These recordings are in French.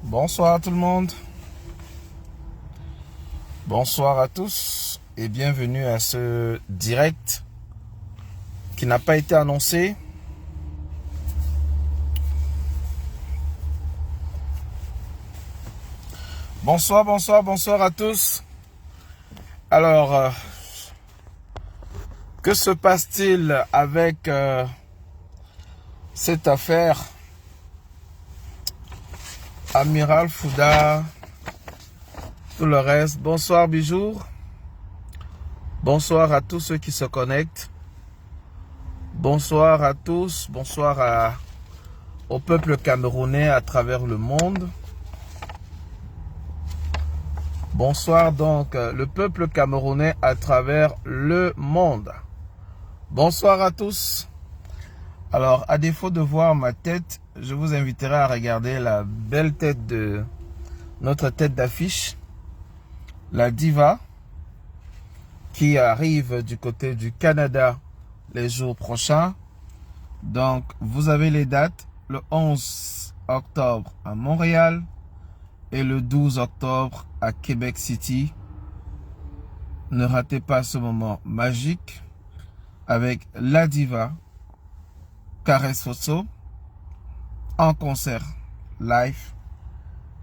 Bonsoir tout le monde. Bonsoir à tous et bienvenue à ce direct qui n'a pas été annoncé. Bonsoir, bonsoir, bonsoir à tous. Alors, que se passe-t-il avec cette affaire Amiral Fouda, tout le reste? Bonsoir Bijour. Bonsoir à tous ceux qui se connectent. Bonsoir à tous. Bonsoir au peuple camerounais à travers le monde. Bonsoir donc le peuple camerounais à travers le monde. Bonsoir à tous. Alors, à défaut de voir ma tête, je vous inviterai à regarder la belle tête de notre tête d'affiche, la diva, qui arrive du côté du Canada les jours prochains. Donc, vous avez les dates, le 11 octobre à Montréal et le 12 octobre à Québec City. Ne ratez pas ce moment magique avec la diva Caresse Fosso en concert live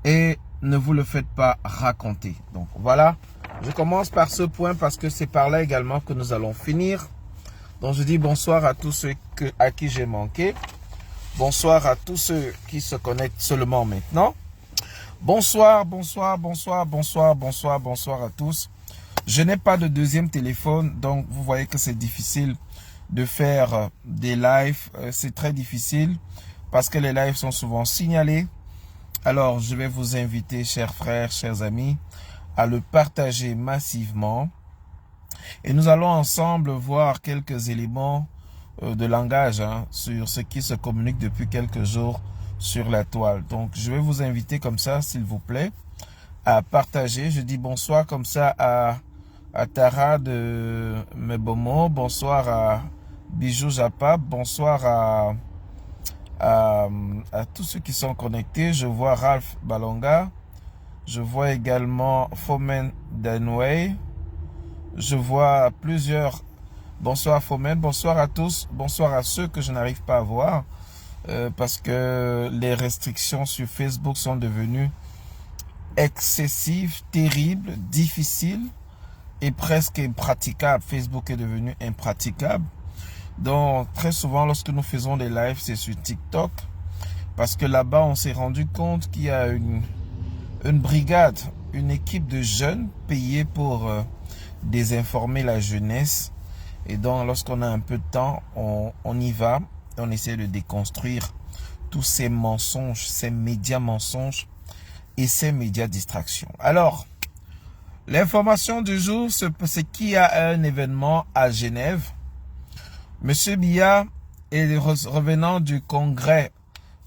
et ne vous le faites pas raconter. Donc voilà, je commence par ce point parce que c'est par là également que nous allons finir. Donc je dis bonsoir à tous ceux à qui j'ai manqué. Bonsoir à tous ceux qui se connectent seulement maintenant. Bonsoir, bonsoir, bonsoir, bonsoir, bonsoir, bonsoir à tous. Je n'ai pas de deuxième téléphone, donc vous voyez que c'est difficile de faire des lives. C'est très difficile parce que les lives sont souvent signalés. Alors, je vais vous inviter, chers frères, chers amis, à le partager massivement. Et nous allons ensemble voir quelques éléments de langage sur ce qui se communique depuis quelques jours sur la toile. Donc, je vais vous inviter comme ça, s'il vous plaît, à partager. Je dis bonsoir comme ça à Tara de Mebomo. Bonsoir à Bijou Japap. Bonsoir à tous ceux qui sont connectés. Je vois Ralph Balonga. Je vois également Fomen Danway. Je vois plusieurs. Bonsoir Fomen. Bonsoir à tous. Bonsoir à ceux que je n'arrive pas à voir. Parce que les restrictions sur Facebook sont devenues excessives, terribles, difficiles et presque impraticables. Facebook est devenu impraticable. Donc, très souvent, lorsque nous faisons des lives, c'est sur TikTok. Parce que là-bas, on s'est rendu compte qu'il y a une brigade, une équipe de jeunes payés pour désinformer la jeunesse. Et donc, lorsqu'on a un peu de temps, on y va. On essaie de déconstruire tous ces mensonges, ces médias mensonges et ces médias distractions. Alors, l'information du jour, c'est qu'il y a un événement à Genève. Monsieur Biya est revenant du congrès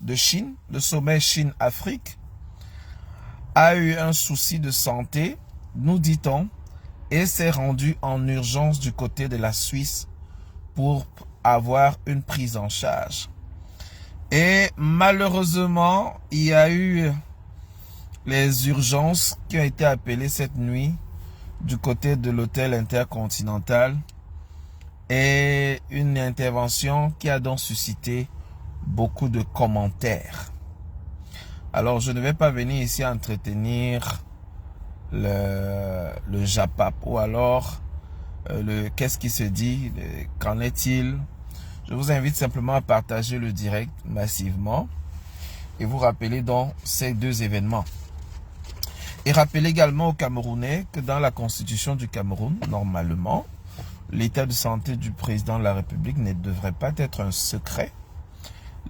de Chine, le sommet Chine-Afrique, a eu un souci de santé, nous dit-on, et s'est rendu en urgence du côté de la Suisse pour avoir une prise en charge. Et malheureusement, il y a eu les urgences qui ont été appelées cette nuit du côté de l'hôtel Intercontinental et une intervention qui a donc suscité beaucoup de commentaires. Alors, je ne vais pas venir ici entretenir le Japap ou alors qu'est-ce qui se dit, qu'en est-il. Je vous invite simplement à partager le direct massivement et vous rappeler donc ces deux événements. Et rappelez également aux Camerounais que dans la constitution du Cameroun, normalement, l'état de santé du président de la République ne devrait pas être un secret.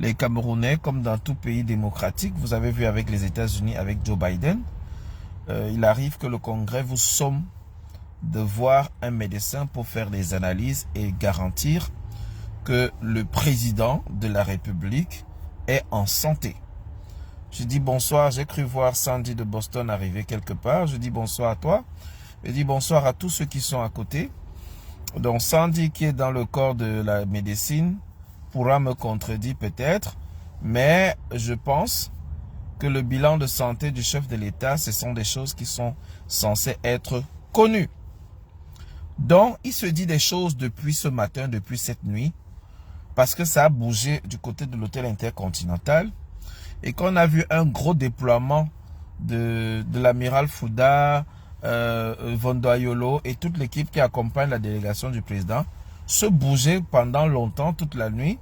Les Camerounais, comme dans tout pays démocratique, vous avez vu avec les États-Unis, avec Joe Biden, il arrive que le Congrès vous somme de voir un médecin pour faire des analyses et garantir que le président de la République est en santé. Je dis bonsoir, j'ai cru voir Sandy de Boston arriver quelque part. Je dis bonsoir à toi. Je dis bonsoir à tous ceux qui sont à côté. Donc Sandy qui est dans le corps de la médecine pourra me contredire peut-être, mais je pense que le bilan de santé du chef de l'État, ce sont des choses qui sont censées être connues. Donc, il se dit des choses depuis ce matin, depuis cette nuit, parce que ça a bougé du côté de l'hôtel Intercontinental et qu'on a vu un gros déploiement de l'amiral Fouda, Vondoayolo et toute l'équipe qui accompagne la délégation du président se bouger pendant longtemps, toute la nuit.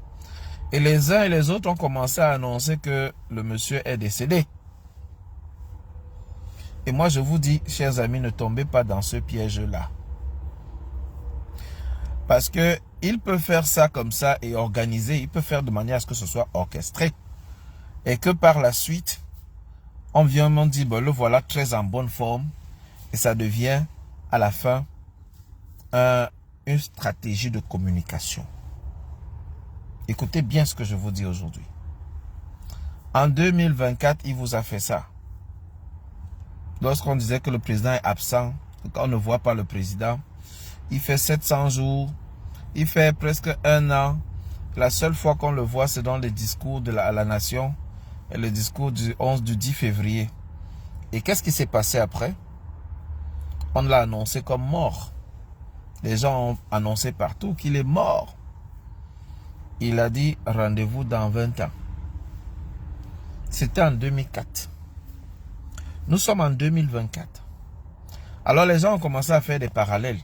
Et les uns et les autres ont commencé à annoncer que le monsieur est décédé. Et moi, je vous dis, chers amis, ne tombez pas dans ce piège-là. Parce que il peut faire ça comme ça et organiser, il peut faire de manière à ce que ce soit orchestré. Et que par la suite, on vient me dire, bon, le voilà très en bonne forme. Et ça devient, à la fin, une stratégie de communication. Écoutez bien ce que je vous dis aujourd'hui. En 2024, il vous a fait ça. Lorsqu'on disait que le président est absent, qu'on ne voit pas le président, il fait 700 jours, il fait presque 1 an. La seule fois qu'on le voit, c'est dans les discours à la nation, et le discours du 10 février. Et qu'est-ce qui s'est passé après? On l'a annoncé comme mort. Les gens ont annoncé partout qu'il est mort. Il a dit rendez-vous dans 20 ans. C'était en 2004. Nous sommes en 2024. Alors les gens ont commencé à faire des parallèles.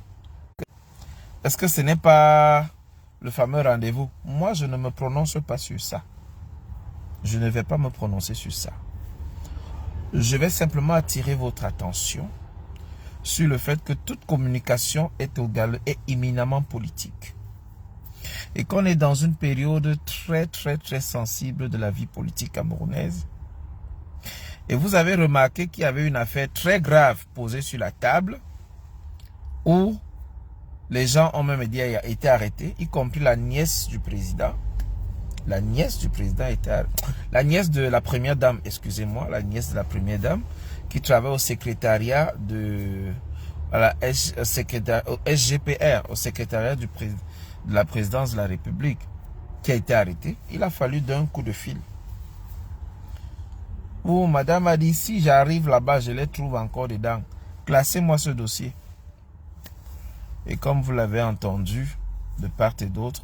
Est-ce que ce n'est pas le fameux rendez-vous? Moi, je ne me prononce pas sur ça. Je ne vais pas me prononcer sur ça. Je vais simplement attirer votre attention sur le fait que toute communication est éminemment politique. Et qu'on est dans une période très sensible de la vie politique camerounaise. Et vous avez remarqué qu'il y avait une affaire très grave posée sur la table où les gens ont même été arrêtés, y compris la nièce du président. La nièce du président était arrêtée. La nièce de la première dame, excusez-moi, la nièce de la première dame qui travaille au secrétariat au SGPR, au secrétariat de la présidence de la République, qui a été arrêtée. Il a fallu d'un coup de fil. Où madame a dit, si j'arrive là-bas, je les trouve encore dedans. Classez-moi ce dossier. Et comme vous l'avez entendu de part et d'autre,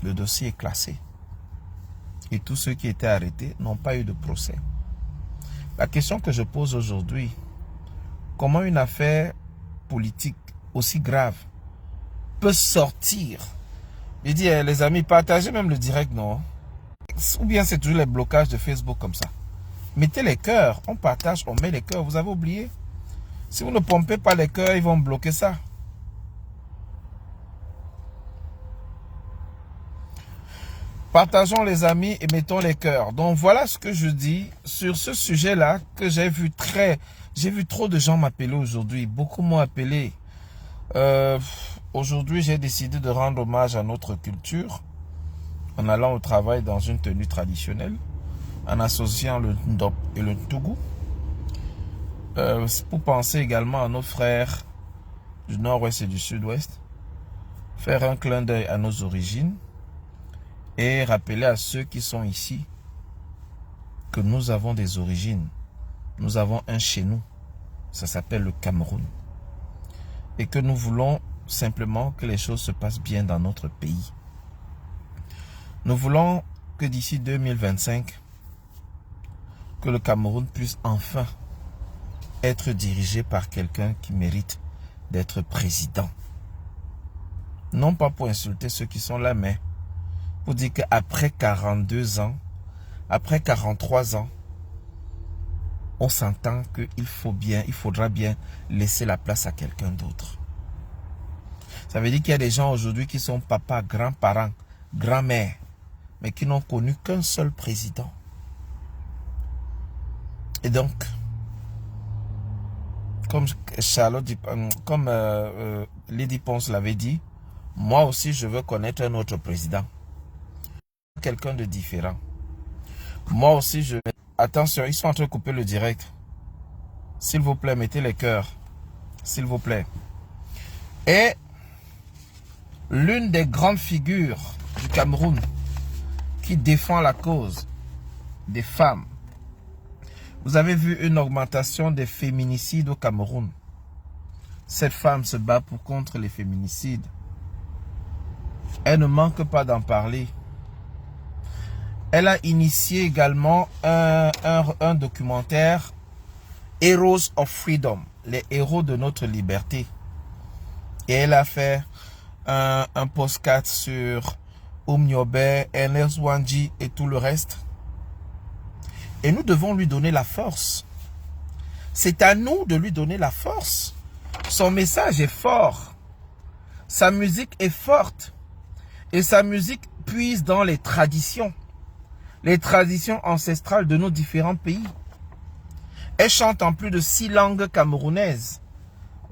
le dossier est classé. Et tous ceux qui étaient arrêtés n'ont pas eu de procès. La question que je pose aujourd'hui, comment une affaire politique aussi grave peut sortir? Je dis, les amis, partagez même le direct, non? Ou bien c'est toujours les blocages de Facebook comme ça. Mettez les cœurs, on partage, on met les cœurs. Vous avez oublié? Si vous ne pompez pas les cœurs, ils vont bloquer ça. Partageons les amis et mettons les cœurs. Donc voilà ce que je dis sur ce sujet-là que j'ai vu trop de gens m'appeler aujourd'hui. Beaucoup m'ont appelé. Aujourd'hui, j'ai décidé de rendre hommage à notre culture en allant au travail dans une tenue traditionnelle, en associant le Ndop et le Tougou. Pour penser également à nos frères du nord-ouest et du sud-ouest, faire un clin d'œil à nos origines et rappeler à ceux qui sont ici que nous avons des origines. Nous avons un chez nous, ça s'appelle le Cameroun. Et que nous voulons simplement que les choses se passent bien dans notre pays. Nous voulons que d'ici 2025, que le Cameroun puisse enfin être dirigé par quelqu'un qui mérite d'être président. Non pas pour insulter ceux qui sont là, mais pour dire qu'après 42 ans, après 43 ans, on s'entend qu'il faudra bien laisser la place à quelqu'un d'autre. Ça veut dire qu'il y a des gens aujourd'hui qui sont papas, grands-parents, grand-mères, mais qui n'ont connu qu'un seul président. Et donc, comme Lady Ponce l'avait dit, moi aussi je veux connaître un autre président. Quelqu'un de différent. Moi aussi je... Attention, ils sont en train de couper le direct. S'il vous plaît, mettez les cœurs. S'il vous plaît. Et l'une des grandes figures du Cameroun qui défend la cause des femmes. Vous avez vu une augmentation des féminicides au Cameroun. Cette femme se bat contre les féminicides. Elle ne manque pas d'en parler. Elle a initié également un documentaire, Heroes of Freedom, les héros de notre liberté. Et elle a fait un postcard sur Oumniobe, Ernest Wanji et tout le reste. Et nous devons lui donner la force. C'est à nous de lui donner la force. Son message est fort. Sa musique est forte. Et sa musique puise dans les traditions ancestrales de nos différents pays. Elle chante en plus de 6 langues camerounaises.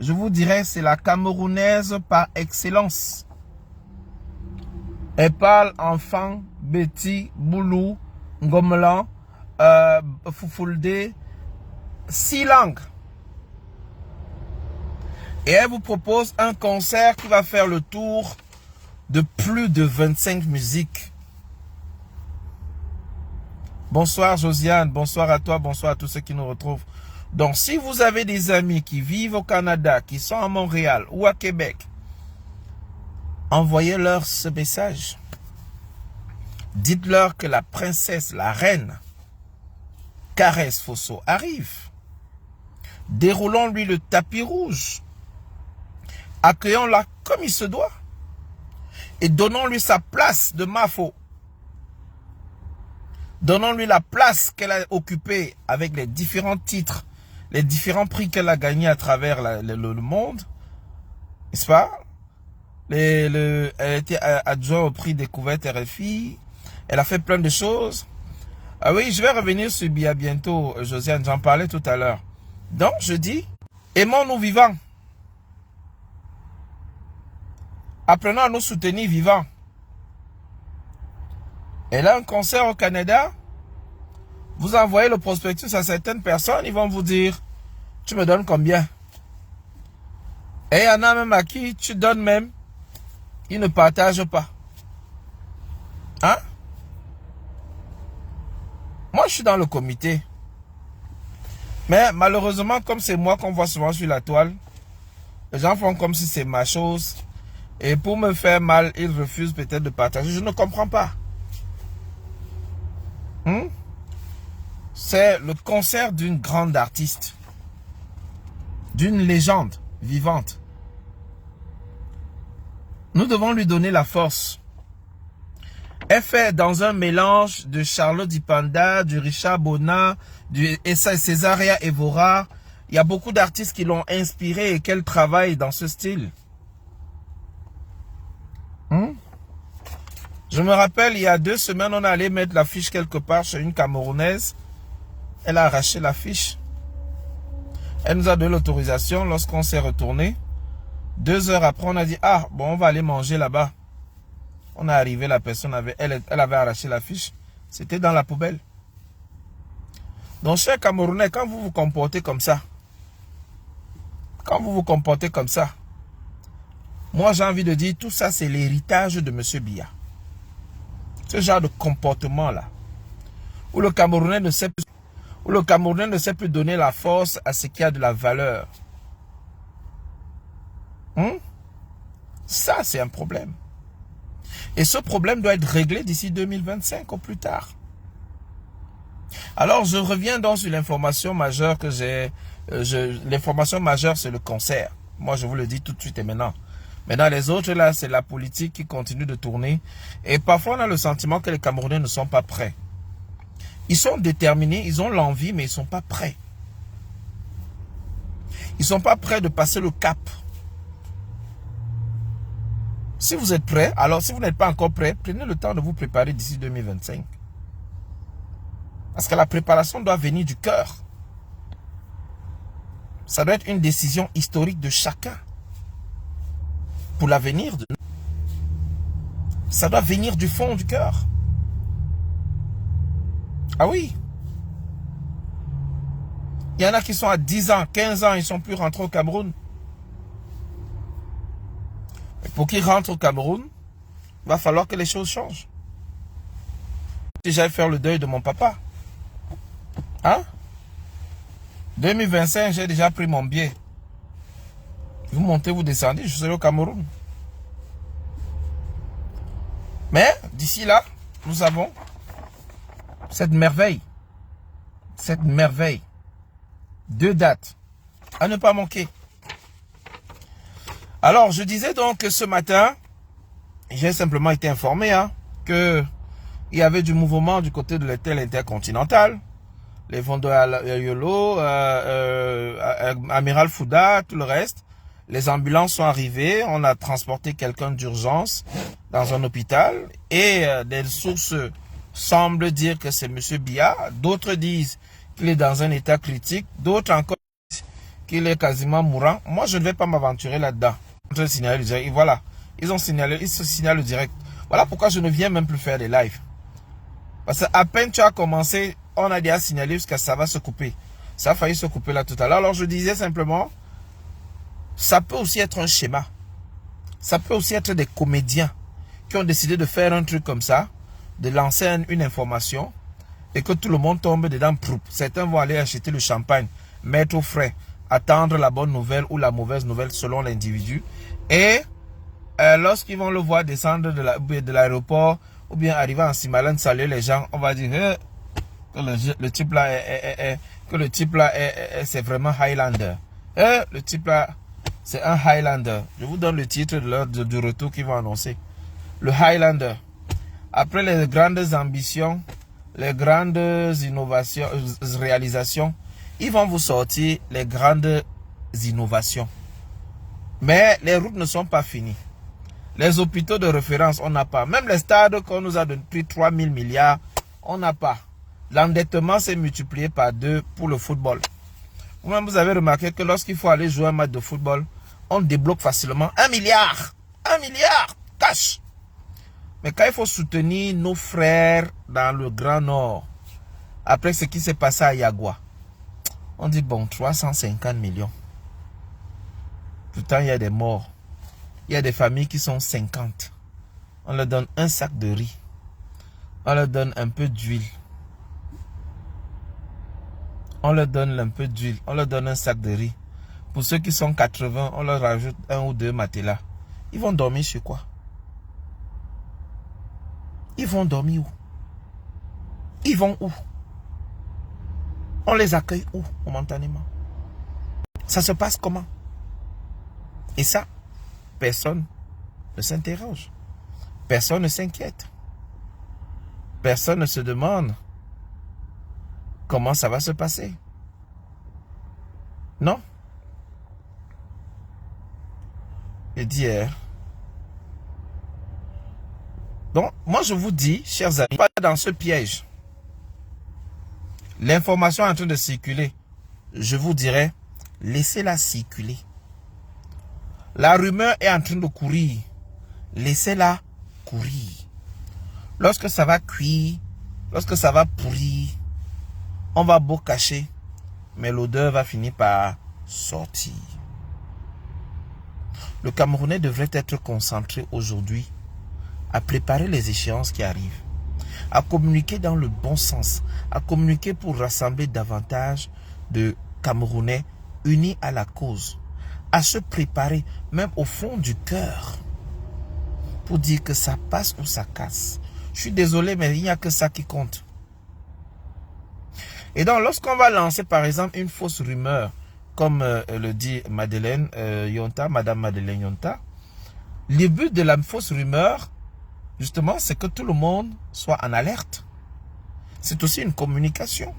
Je vous dirais, c'est la camerounaise par excellence. Elle parle enfant, beti, boulou, ngomlan, fufulde, 6 langues. Et elle vous propose un concert qui va faire le tour de plus de 25 musiques. Bonsoir Josiane, bonsoir à toi, bonsoir à tous ceux qui nous retrouvent. Donc si vous avez des amis qui vivent au Canada, qui sont à Montréal ou à Québec, envoyez-leur ce message. Dites-leur que la princesse, la reine, Caresse Fosso arrive. Déroulons-lui le tapis rouge. Accueillons-la comme il se doit. Et donnons-lui sa place de Mafo. Donnons-lui la place qu'elle a occupée avec les différents titres, les différents prix qu'elle a gagnés à travers le monde. N'est-ce pas? Elle était adjointe au prix Découverte RFI. Elle a fait plein de choses. Ah oui, je vais revenir sur Bia bientôt, Josiane. J'en parlais tout à l'heure. Donc, je dis, aimons-nous vivants. Apprenons à nous soutenir vivants. Elle a un concert au Canada. Vous envoyez le prospectus à certaines personnes. Ils vont vous dire, tu me donnes combien? Et il y en a même à qui tu donnes même. Ils ne partagent pas. Hein? Moi, je suis dans le comité. Mais malheureusement, comme c'est moi qu'on voit souvent sur la toile, les gens font comme si c'est ma chose. Et pour me faire mal, ils refusent peut-être de partager. Je ne comprends pas. C'est le concert d'une grande artiste. D'une légende vivante. Nous devons lui donner la force. Elle fait dans un mélange de Charlotte Dipanda, du Richard Bona, du Césaria Evora. Il y a beaucoup d'artistes qui l'ont inspirée et qu'elle travaille dans ce style. Je me rappelle, il y a 2 semaines, on allait mettre l'affiche quelque part chez une Camerounaise. Elle a arraché l'affiche. Elle nous a donné l'autorisation lorsqu'on s'est retourné. 2 heures après, on a dit, ah, bon, on va aller manger là-bas. On est arrivé, la personne elle avait arraché l'affiche. C'était dans la poubelle. Donc, chers Camerounais, quand vous vous comportez comme ça, moi, j'ai envie de dire, tout ça, c'est l'héritage de M. Biya. Ce genre de comportement-là, où le Camerounais ne sait plus donner la force à ce qui a de la valeur. Ça, c'est un problème. Et ce problème doit être réglé d'ici 2025 au plus tard. Alors, je reviens donc sur l'information majeure que j'ai. L'information majeure, c'est le concert. Moi, je vous le dis tout de suite et maintenant. Maintenant, les autres, là, c'est la politique qui continue de tourner. Et parfois, on a le sentiment que les Camerounais ne sont pas prêts. Ils sont déterminés, ils ont l'envie, mais ils ne sont pas prêts. Ils ne sont pas prêts de passer le cap. Si vous êtes prêts, alors si vous n'êtes pas encore prêts, prenez le temps de vous préparer d'ici 2025. Parce que la préparation doit venir du cœur. Ça doit être une décision historique de chacun. Pour l'avenir de nous. Ça doit venir du fond du cœur. Ah oui. Il y en a qui sont à 10 ans, 15 ans, ils ne sont plus rentrés au Cameroun. Et pour qu'ils rentrent au Cameroun, il va falloir que les choses changent. Si j'allais faire le deuil de mon papa, Hein? 2025, j'ai déjà pris mon billet. Vous montez, vous descendez, je serai au Cameroun. Mais d'ici là, nous avons cette merveille. Cette merveille. 2 dates à ne pas manquer. Alors, je disais donc que ce matin, j'ai simplement été informé que il y avait du mouvement du côté de l'hôtel intercontinental. Les Vondo Yolo, Amiral Fouda, tout le reste. Les ambulances sont arrivées. On a transporté quelqu'un d'urgence dans un hôpital. Et des sources semblent dire que c'est M. Biya. D'autres disent qu'il est dans un état critique. D'autres encore disent qu'il est quasiment mourant. Moi, je ne vais pas m'aventurer là-dedans. Et voilà. Ils se signalent direct. Voilà pourquoi je ne viens même plus faire des lives. Parce qu'à peine tu as commencé, on a déjà signalé jusqu'à ça va se couper. Ça a failli se couper là tout à l'heure. Alors je disais simplement, ça peut aussi être un schéma. Ça peut aussi être des comédiens qui ont décidé de faire un truc comme ça, de lancer une information et que tout le monde tombe dedans. Certains vont aller acheter le champagne, mettre au frais, attendre la bonne nouvelle ou la mauvaise nouvelle selon l'individu. Et lorsqu'ils vont le voir descendre de l'aéroport ou bien arriver en Simalane, saluer les gens, on va dire que le type là c'est vraiment Highlander. Le type là c'est un Highlander. Je vous donne le titre de l'heure du retour qu'ils vont annoncer. Le Highlander. Après les grandes ambitions, les grandes innovations, réalisations, ils vont vous sortir les grandes innovations. Mais les routes ne sont pas finies. Les hôpitaux de référence, on n'a pas. Même les stades qu'on nous a pris 3 000 milliards, on n'a pas. L'endettement s'est multiplié par 2 pour le football. Vous-même, vous avez remarqué que lorsqu'il faut aller jouer un match de football, on débloque facilement 1 milliard. 1 milliard cash. Mais quand il faut soutenir nos frères dans le Grand Nord, après ce qui s'est passé à Yagua, on dit bon, 350 millions. Pourtant, il y a des morts. Il y a des familles qui sont 50. On leur donne un sac de riz. On leur donne un peu d'huile. On leur donne un peu d'huile. On leur donne un sac de riz. Pour ceux qui sont 80, on leur rajoute 1 ou 2 matelas. Ils vont dormir sur quoi? Ils vont dormir où? Ils vont où? On les accueille où momentanément? Ça se passe comment? Et ça, personne ne s'interroge. Personne ne s'inquiète. Personne ne se demande comment ça va se passer. Non. Et d'hier. Donc, moi je vous dis, chers amis, pas dans ce piège. L'information est en train de circuler. Je vous dirais, laissez-la circuler. La rumeur est en train de courir. Laissez-la courir. Lorsque ça va cuire, lorsque ça va pourrir, on va beau cacher, mais l'odeur va finir par sortir. Le Camerounais devrait être concentré aujourd'hui à préparer les échéances qui arrivent, à communiquer dans le bon sens, à communiquer pour rassembler davantage de Camerounais unis à la cause, à se préparer même au fond du cœur pour dire que ça passe ou ça casse. Je suis désolé, mais il n'y a que ça qui compte. Et donc, lorsqu'on va lancer, par exemple, une fausse rumeur, comme le dit Madeleine Yonta, Madame Madeleine Yonta, le but de la fausse rumeur, justement, c'est que tout le monde soit en alerte. C'est aussi une communication.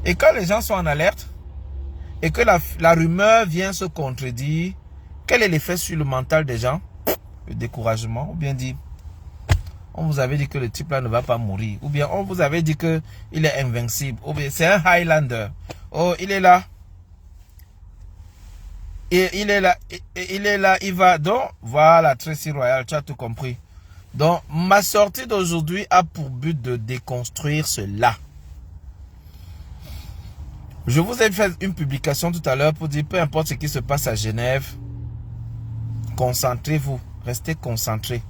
Et quand les gens sont en alerte, et que la rumeur vient se contredire, quel est l'effet sur le mental des gens? Le découragement, ou bien dit, on vous avait dit que le type là ne va pas mourir, ou bien on vous avait dit que il est invincible, ou bien c'est un Highlander, oh il est là, et il est là, il va, donc voilà, Tracy Royal, tu as tout compris. Donc ma sortie d'aujourd'hui a pour but de déconstruire cela. Je vous ai fait une publication tout à l'heure pour dire, peu importe ce qui se passe à Genève, concentrez-vous, restez concentrés.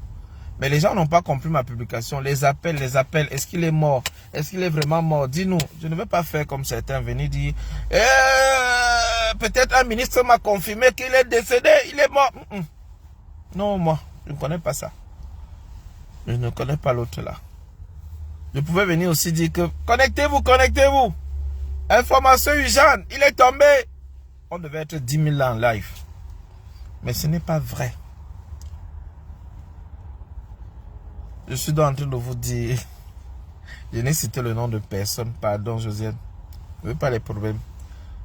Mais les gens n'ont pas compris ma publication. Les appels. Est-ce qu'il est mort? Est-ce qu'il est vraiment mort? Dis-nous. Je ne veux pas faire comme certains venir dire peut-être un ministre m'a confirmé qu'il est décédé, il est mort. Non, moi, je ne connais pas ça. Je ne connais pas l'autre là. Je pouvais venir aussi dire que connectez-vous. Information urgente, il est tombé. On devait être 10 000 en live. Mais ce n'est pas vrai. Je suis donc en train de vous dire, je n'ai cité le nom de personne, pardon Josiane. Je ne veux pas les problèmes.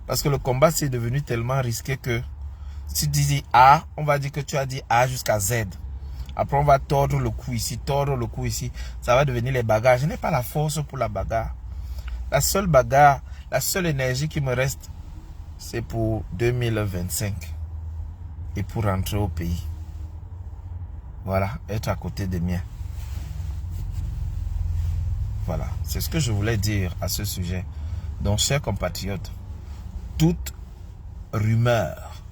Parce que le combat c'est devenu tellement risqué que si tu dis A, on va dire que tu as dit A jusqu'à Z. Après on va tordre le cou ici, ça va devenir les bagarres. Je n'ai pas la force pour la bagarre. La seule bagarre, la seule énergie qui me reste, c'est pour 2025. Et pour rentrer au pays. Voilà, être à côté des miens. Voilà, c'est ce que je voulais dire à ce sujet. Donc, chers compatriotes, toute rumeur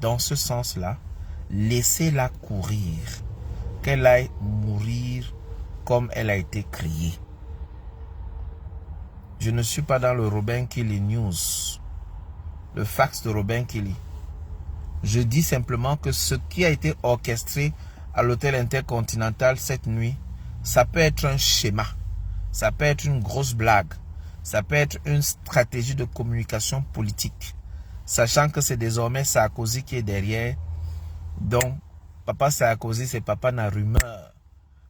dans ce sens-là, laissez-la courir. Qu'elle aille mourir comme elle a été créée. Je ne suis pas dans le Robin Kelly News, le fax de Robin Kelly. Je dis simplement que ce qui a été orchestré à l'hôtel Intercontinental cette nuit, ça peut être un schéma. Ça peut être une grosse blague. Ça peut être une stratégie de communication politique. Sachant que c'est désormais Sarkozy qui est derrière. Donc, papa Sarkozy, c'est papa na rumeur.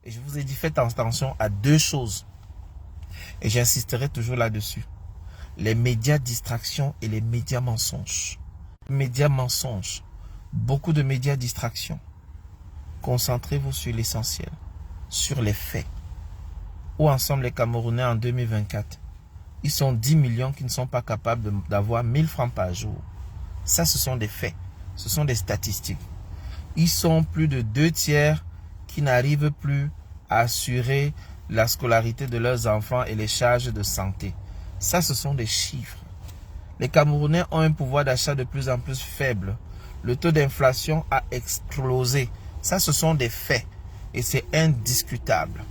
Et je vous ai dit, faites attention à deux choses. Et j'insisterai toujours là-dessus. Les médias distractions et les médias mensonges. Médias mensonges. Beaucoup de médias distractions. Concentrez-vous sur l'essentiel. Sur les faits. Où en sont les Camerounais en 2024? Ils sont 10 millions qui ne sont pas capables d'avoir 1000 francs par jour. Ça, ce sont des faits. Ce sont des statistiques. Ils sont plus de 2/3 qui n'arrivent plus à assurer la scolarité de leurs enfants et les charges de santé. Ça, ce sont des chiffres. Les Camerounais ont un pouvoir d'achat de plus en plus faible. Le taux d'inflation a explosé. Ça, ce sont des faits. Et c'est indiscutable.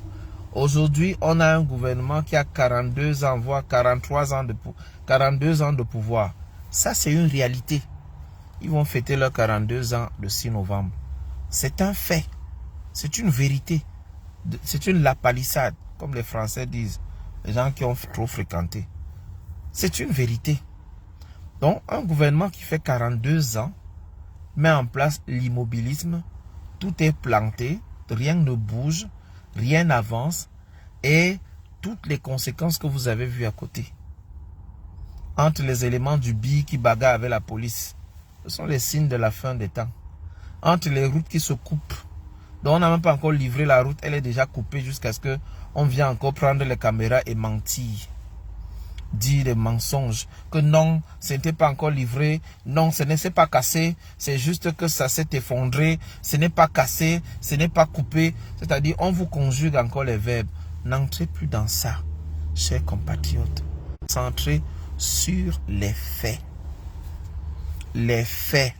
Aujourd'hui, on a un gouvernement qui a 42 ans, voire 42 ans de pouvoir. Ça, c'est une réalité. Ils vont fêter leurs 42 ans le 6 novembre. C'est un fait. C'est une vérité. C'est une lapalissade, comme les Français disent. Les gens qui ont trop fréquenté. C'est une vérité. Donc, un gouvernement qui fait 42 ans met en place l'immobilisme. Tout est planté. Rien ne bouge. Rien n'avance. Et toutes les conséquences que vous avez vues à côté. Entre les éléments du BI qui bagarrent avec la police. Ce sont les signes de la fin des temps. Entre les routes qui se coupent. Donc on n'a même pas encore livré la route. Elle est déjà coupée jusqu'à ce qu'on vienne encore prendre les caméras et mentir. Dire des mensonges. Que non, ce n'était pas encore livré. Non, ce ne s'est pas cassé. C'est juste que ça s'est effondré. Ce n'est pas cassé. Ce n'est pas coupé. C'est-à-dire, on vous conjugue encore les verbes. N'entrez plus dans ça, chers compatriotes. Centrez sur les faits. Les faits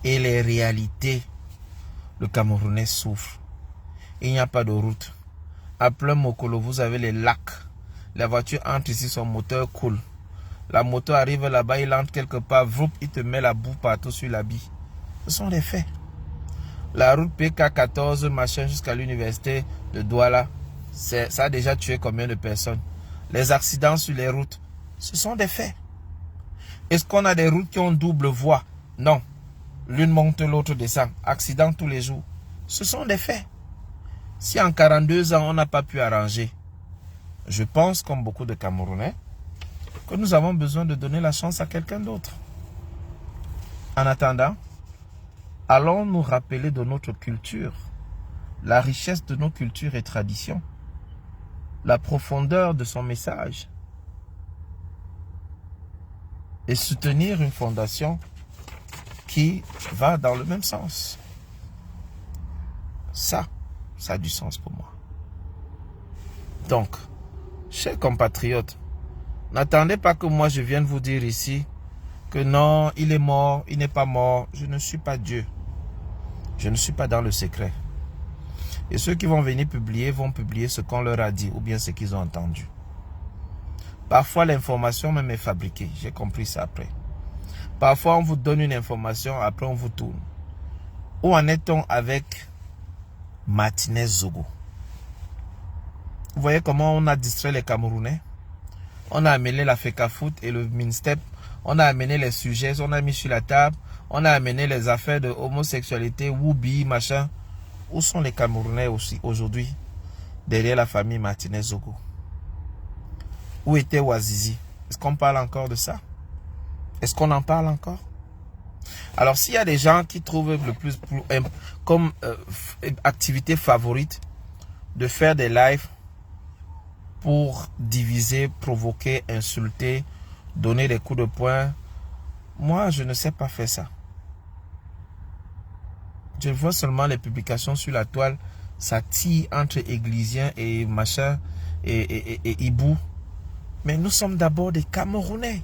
et les réalités. Le Camerounais souffre. Il n'y a pas de route. À plein Mokolo, vous avez les lacs. La voiture entre ici, son moteur coule. La moto arrive là-bas, il entre quelque part, vroup, il te met la boue partout sur l'habit. Ce sont les faits. La route PK14, machin, jusqu'à l'université de Douala, ça a déjà tué combien de personnes? Les accidents sur les routes, ce sont des faits. Est-ce qu'on a des routes qui ont double voie? Non. L'une monte, l'autre descend. Accident tous les jours. Ce sont des faits. Si en 42 ans, on n'a pas pu arranger, je pense, comme beaucoup de Camerounais, que nous avons besoin de donner la chance à quelqu'un d'autre. En attendant, allons nous rappeler de notre culture, la richesse de nos cultures et traditions, la profondeur de son message, et soutenir une fondation qui va dans le même sens. Ça a du sens pour moi. Donc, chers compatriotes, n'attendez pas que moi je vienne vous dire ici que non, il est mort, il n'est pas mort. Je ne suis pas Dieu. Je ne suis pas dans le secret. Et ceux qui vont venir publier vont publier ce qu'on leur a dit ou bien ce qu'ils ont entendu. Parfois, l'information même est fabriquée. J'ai compris ça après. Parfois, on vous donne une information, après on vous tourne. Où en est-on avec Martinez Zogo? Vous voyez comment on a distrait les Camerounais? On a amené la FECAFOOT et le MINSTEP. On a amené les sujets, on a mis sur la table. On a amené les affaires de homosexualité, Woubi, machin. Où sont les Camerounais aussi aujourd'hui derrière la famille Martinez Zogo? Où était Ouazizi? Est-ce qu'on parle encore de ça? Est-ce qu'on en parle encore? Alors s'il y a des gens qui trouvent le plus comme activité favorite de faire des lives pour diviser, provoquer, insulter, donner des coups de poing, moi je ne sais pas faire ça. Je vois seulement les publications sur la toile, ça tire entre Églisiens et machin et Hibou. Mais nous sommes d'abord des Camerounais.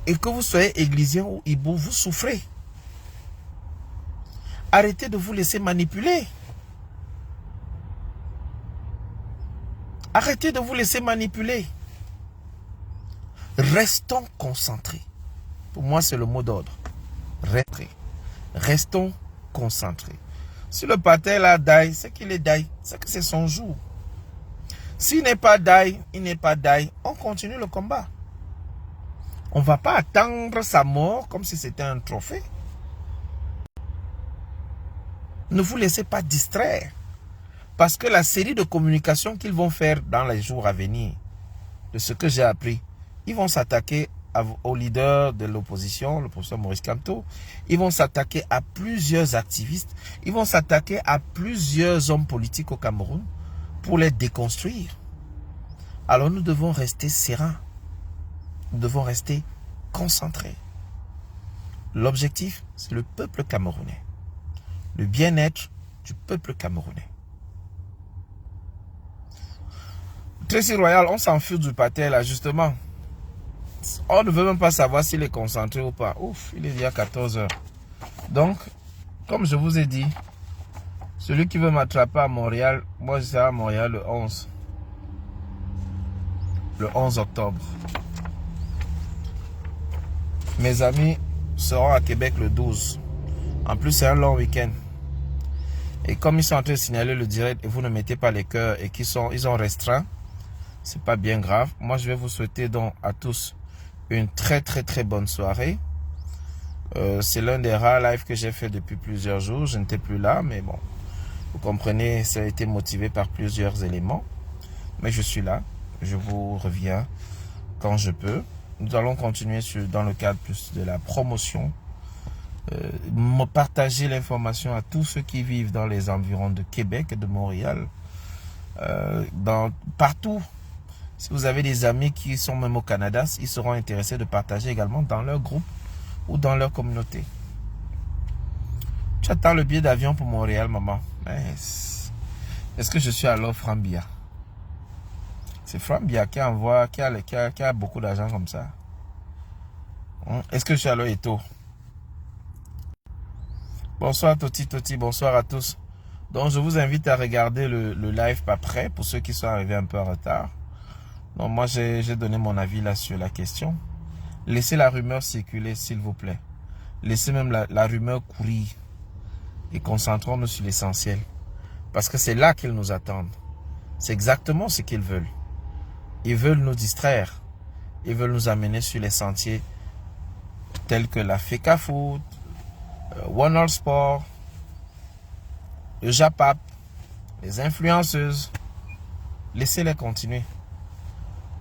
Et que vous soyez Églisien ou Hibou, vous souffrez. Arrêtez de vous laisser manipuler. Arrêtez de vous laisser manipuler. Restons concentrés. Pour moi, c'est le mot d'ordre. Restons concentrés. Si le pater là die, c'est qu'il est die. C'est que c'est son jour. S'il n'est pas die, il n'est pas die. On continue le combat. On ne va pas attendre sa mort comme si c'était un trophée. Ne vous laissez pas distraire. Parce que la série de communications qu'ils vont faire dans les jours à venir, de ce que j'ai appris, ils vont s'attaquer au leader de l'opposition, le professeur Maurice Kamto. Ils vont s'attaquer à plusieurs activistes. Ils vont s'attaquer à plusieurs hommes politiques au Cameroun pour les déconstruire. Alors nous devons rester sereins. Nous devons rester concentrés. L'objectif, c'est le peuple camerounais. Le bien-être du peuple camerounais. Tracy Royal, on s'en fout du pater là, justement. On ne veut même pas savoir s'il est concentré ou pas. Ouf, il est déjà 14 h. Donc, comme je vous ai dit, celui qui veut m'attraper à Montréal, moi je serai à Montréal le 11. Le 11 octobre. Mes amis seront à Québec le 12. En plus, c'est un long week-end. Et comme ils sont en train de signaler le direct et vous ne mettez pas les cœurs et ils ont restreint, c'est pas bien grave. Moi, je vais vous souhaiter donc à tous une très bonne soirée. C'est l'un des rares lives que j'ai fait depuis plusieurs jours. Je n'étais plus là, mais bon, vous comprenez, ça a été motivé par plusieurs éléments. Mais je suis là. Je vous reviens quand je peux. Nous allons continuer dans le cadre plus de la promotion. Partager l'information à tous ceux qui vivent dans les environs de Québec et de Montréal. Partout. Si vous avez des amis qui sont même au Canada, ils seront intéressés de partager également dans leur groupe ou dans leur communauté. Tu attends le billet d'avion pour Montréal, maman. Est-ce que je suis alors Frambia? C'est Frambia qui envoie, qui a beaucoup d'argent comme ça. Est-ce que je suis alors Eto? Bonsoir Toti, bonsoir à tous. Donc je vous invite à regarder le live après pour ceux qui sont arrivés un peu en retard. Donc moi j'ai donné mon avis là sur la question. Laissez la rumeur circuler s'il vous plaît. Laissez même la rumeur courir. Et concentrons-nous sur l'essentiel. Parce que c'est là qu'ils nous attendent. C'est exactement ce qu'ils veulent. Ils veulent nous distraire. Ils veulent nous amener sur les sentiers tels que la FECAFOOT, One All Sport, le JAPAP, les influenceuses. Laissez-les continuer.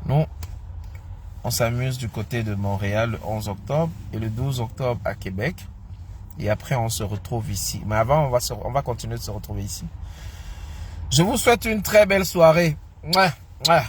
Nous, on s'amuse du côté de Montréal le 11 octobre et le 12 octobre à Québec. Et après, on se retrouve ici. Mais avant, on va continuer de se retrouver ici. Je vous souhaite une très belle soirée. Mouah, mouah.